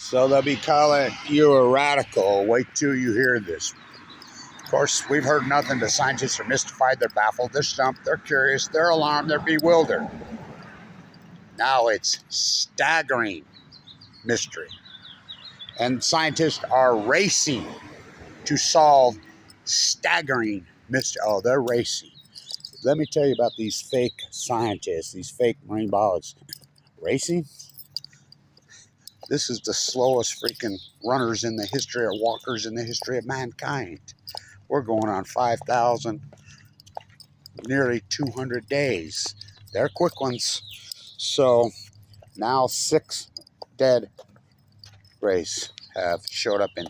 So they'll be calling you a radical. Wait till you hear this. Of course, we've heard nothing. The scientists are mystified, they're baffled, they're stumped, they're curious, they're alarmed, they're bewildered. Now it's staggering mystery. And scientists are racing to solve staggering mystery. Oh, they're racing. Let me tell you about these fake scientists, these fake marine biologists. Racing? This is the slowest freaking runners in the history, or walkers in the history of mankind. We're going on 5,000, nearly 200 days. They're quick ones. So now 6 dead rays have showed up in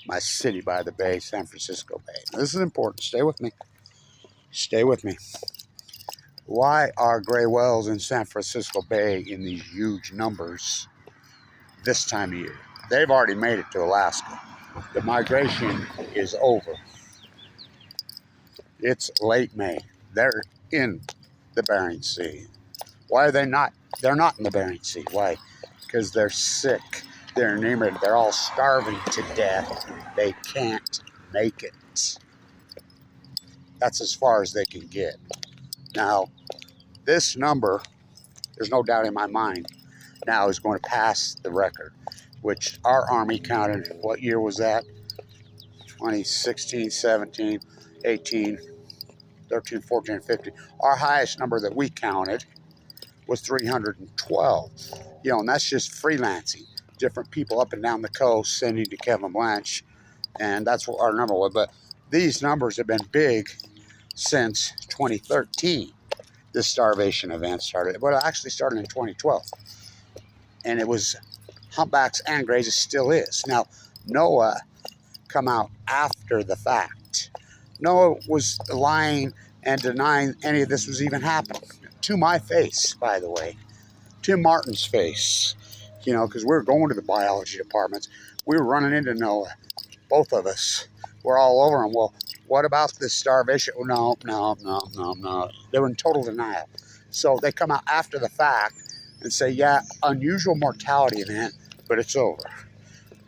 my city by the bay, San Francisco Bay. Now, this is important. Stay with me. Stay with me. Why are gray whales in San Francisco Bay in these huge numbers this time of year? They've already made it to Alaska. The migration is over. It's late May. They're in the Bering Sea. Why are they not? They're not in the Bering Sea. Why? Because they're sick. They're anemic. They're all starving to death. They can't make it. That's as far as they can get. Now, this number, there's no doubt in my mind, now is going to pass the record, which our Army counted. What year was that? 2016, 17, 18, 13, 14, 15. Our highest number that we counted was 312. You know, and that's just freelancing. Different people up and down the coast sending to Kevin Blanche, and that's what our number was. But these numbers have been big since 2013. This starvation event started. Well, it actually started in 2012. And it was humpbacks and grays. It still is. Now, NOAA come out after the fact. NOAA was lying and denying any of this was even happening. To my face, by the way. Tim Martin's face. You know, because we were going to the biology departments. We were running into NOAA. Both of us were all over them. Well, what about this starvation? Oh, no. They were in total denial. So they come out after the fact and say, yeah, unusual mortality event, but it's over.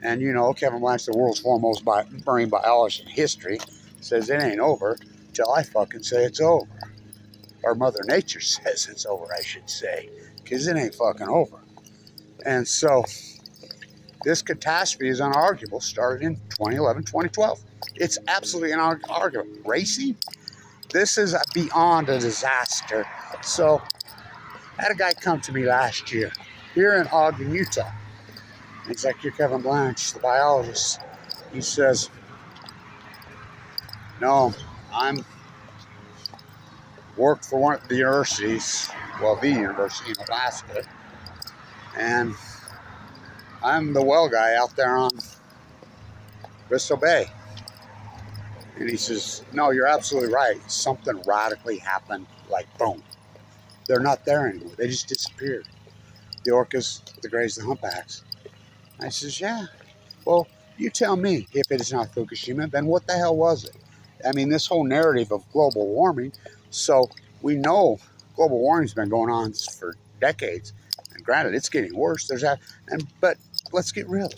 And, you know, Kevin Blanche, the world's foremost marine biologist in history, says it ain't over till I fucking say it's over. Or Mother Nature says it's over, I should say, because it ain't fucking over. And so this catastrophe is unarguable, started in 2011, 2012. It's absolutely unarguable. Racing? This is beyond a disaster. So I had a guy come to me last year here in Ogden, Utah. He's like, you're Kevin Blanche, the biologist. He says, no, I'm worked for one of the universities, well, the university in Alaska, and I'm the well guy out there on Bristol Bay. And he says, no, you're absolutely right. Something radically happened, like boom. They're not there anymore. They just disappeared. The orcas, the grays, the humpbacks. I says, yeah. Well, you tell me, if it is not Fukushima, then what the hell was it? I mean, this whole narrative of global warming. So we know global warming's been going on for decades. And granted, it's getting worse. But let's get real.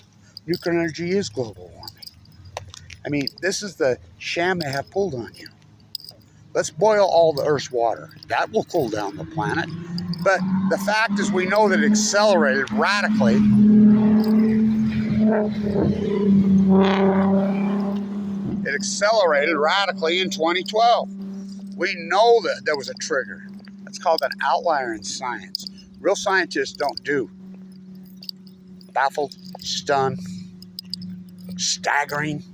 Nuclear energy is global warming. I mean, this is the sham they have pulled on you. Let's boil all the Earth's water. That will cool down the planet. But the fact is, we know that it accelerated radically. It accelerated radically in 2012. We know that there was a trigger. That's called an outlier in science. Real scientists don't do baffled, stunned, staggering.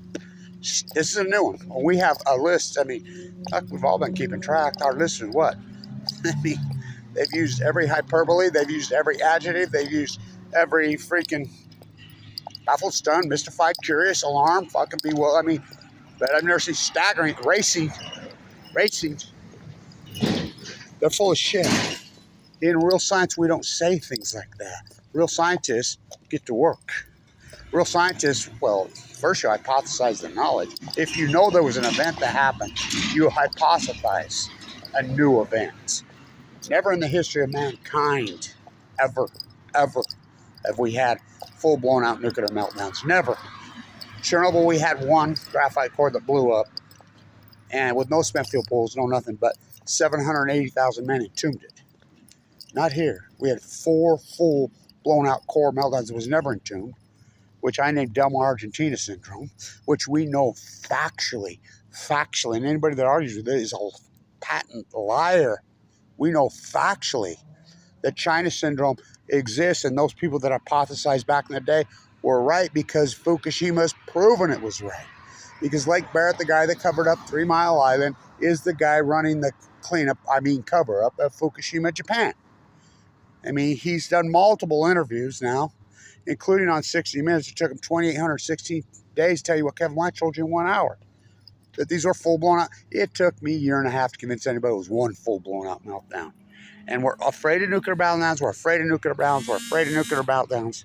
This is a new one. We have a list. I mean, we've all been keeping track. Our list is what? I mean, they've used every hyperbole. They've used every adjective. They've used every freaking baffled, stunned, mystified, curious, alarmed, fucking bewildered. I mean, but I've never seen staggering, racing. They're full of shit. In real science, we don't say things like that. Real scientists get to work. Real scientists, well, first you hypothesize the knowledge. If you know there was an event that happened, you hypothesize a new event. Never in the history of mankind, ever, have we had full blown out nuclear meltdowns. Never. Chernobyl, we had one graphite core that blew up, and with no spent fuel pools, no nothing, but 780,000 men entombed it. Not here. We had 4 full blown out core meltdowns that was never entombed, which I named Delmar Argentina syndrome, which we know factually, and anybody that argues with it is a patent liar. We know factually that China syndrome exists, and those people that hypothesized back in the day were right because Fukushima's proven it was right. Because Lake Barrett, the guy that covered up 3 Mile Island, is the guy running the cover-up of Fukushima, Japan. I mean, he's done multiple interviews now, including on 60 Minutes. It took him 2,816 days to tell you what Kevin White told you in 1 hour. That these were full-blown out. It took me a year and a half to convince anybody it was one full-blown out meltdown. And we're afraid of nuclear meltdowns. We're afraid of nuclear meltdowns. We're afraid of nuclear meltdowns.